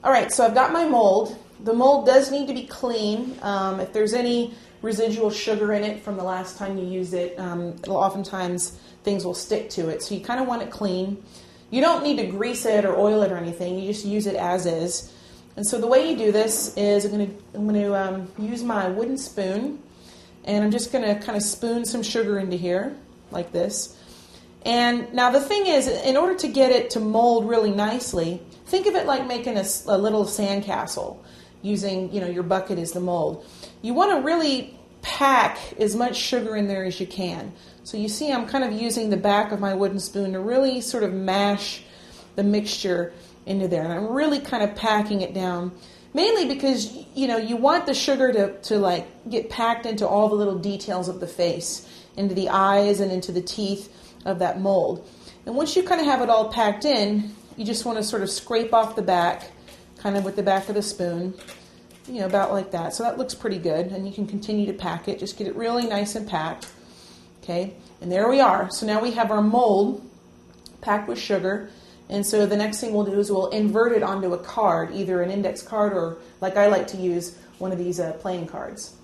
All right, so I've got my mold. The mold does need to be clean. If there's any residual sugar in it from the last time you use it, oftentimes things will stick to it. So you kind of want it clean. You don't need to grease it or oil it or anything. You just use it as is. And so the way you do this is I'm going to use my wooden spoon, and I'm just going to kind of spoon some sugar into here like this. And now the thing is, in order to get it to mold really nicely, think of it like making a little sandcastle using, your bucket as the mold. You want to really pack as much sugar in there as you can. So you see I'm kind of using the back of my wooden spoon to really sort of mash the mixture into there. And I'm really kind of packing it down, mainly because, you want the sugar to like get packed into all the little details of the face, into the eyes and into the teeth of that mold. And once you kind of have it all packed in, you just want to sort of scrape off the back, kind of with the back of the spoon, about like that. So that looks pretty good, and you can continue to pack it. Just get it really nice and packed. Okay, and there we are. So now we have our mold packed with sugar, and so the next thing we'll do is we'll invert it onto a card, either an index card or, like I like to use, one of these playing cards.